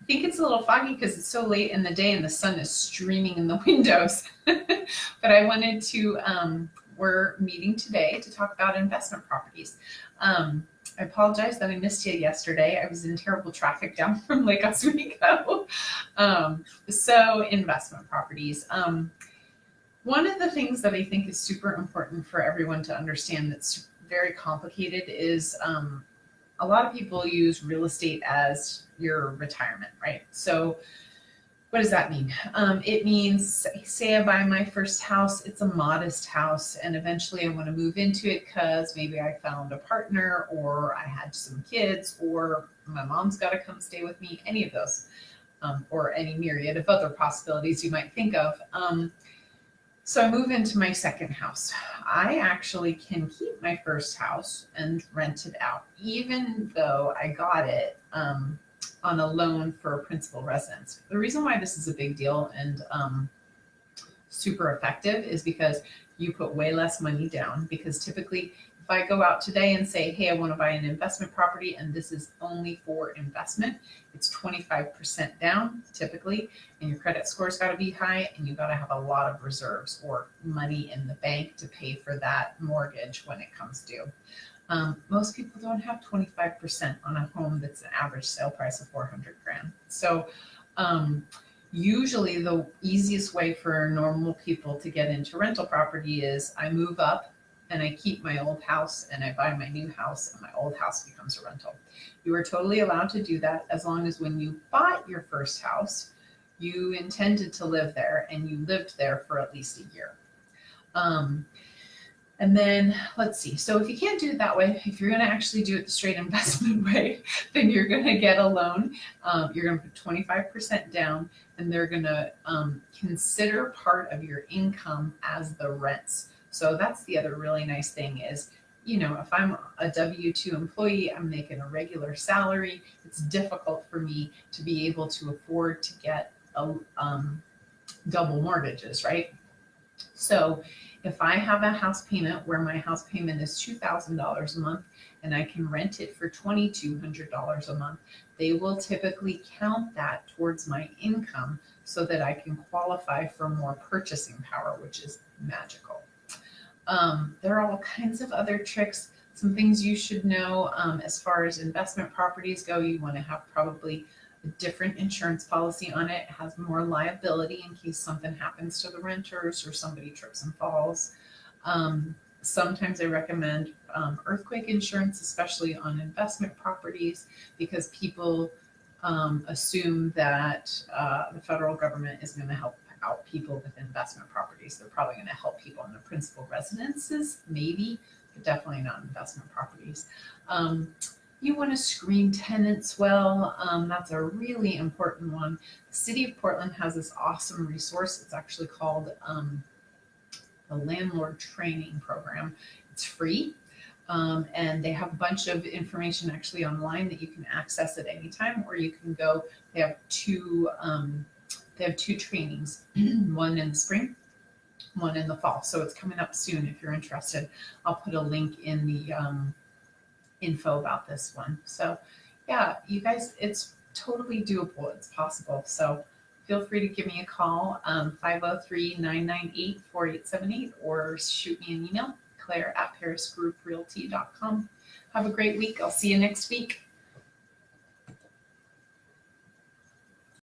think it's a little foggy because it's so late in the day and the sun is streaming in the windows. But I wanted to, we're meeting today to talk about investment properties. I apologize that I missed you yesterday. I was in terrible traffic down from Lake Oswego. So investment properties. One of the things that I think is super important for everyone to understand that's very complicated is a lot of people use real estate as your retirement, right? So what does that mean? It means, say I buy my first house, it's a modest house, and eventually I want to move into it because maybe I found a partner, or I had some kids, or my mom's got to come stay with me, any of those, or any myriad of other possibilities you might think of. So I move into my second house. I actually can keep my first house and rent it out, even though I got it on a loan for a principal residence. The reason why this is a big deal and super effective is because you put way less money down, because typically if I go out today and say, hey, I want to buy an investment property and this is only for investment, it's 25% down typically, and your credit score's got to be high, and you've got to have a lot of reserves or money in the bank to pay for that mortgage when it comes due. Most people don't have 25% on a home that's an average sale price of 400 grand. So usually the easiest way for normal people to get into rental property is I move up and I keep my old house and I buy my new house, and my old house becomes a rental. You are totally allowed to do that as long as when you bought your first house, you intended to live there and you lived there for at least a year. And then let's see. So if you can't do it that way, if you're going to actually do it the straight investment way, then you're going to get a loan. You're going to put 25% down, and they're going to consider part of your income as the rents. So that's the other really nice thing is, you know, if I'm a W-2 employee, I'm making a regular salary. It's difficult for me to be able to afford to get double mortgages, right? So if I have a house payment where my house payment is $2,000 a month and I can rent it for $2,200 a month, they will typically count that towards my income so that I can qualify for more purchasing power, which is magical. There are all kinds of other tricks. Some things you should know as far as investment properties go. You want to have probably a different insurance policy on it. It has more liability in case something happens to the renters or somebody trips and falls. Sometimes I recommend earthquake insurance, especially on investment properties, because people assume that the federal government is going to help out people with investment properties. They're probably going to help people in the principal residences, maybe, but definitely not investment properties. You want to screen tenants well. That's a really important one. The city of Portland has this awesome resource. It's actually called the Landlord Training Program. It's free. And they have a bunch of information actually online that you can access at any time, or you can go. They have two trainings, one in the spring, one in the fall. So it's coming up soon if you're interested. I'll put a link in the info about this one. So yeah, you guys, it's totally doable. It's possible. So feel free to give me a call, 503-998-4878, or shoot me an email, Claire at parisgrouprealty.com. Have a great week. I'll see you next week.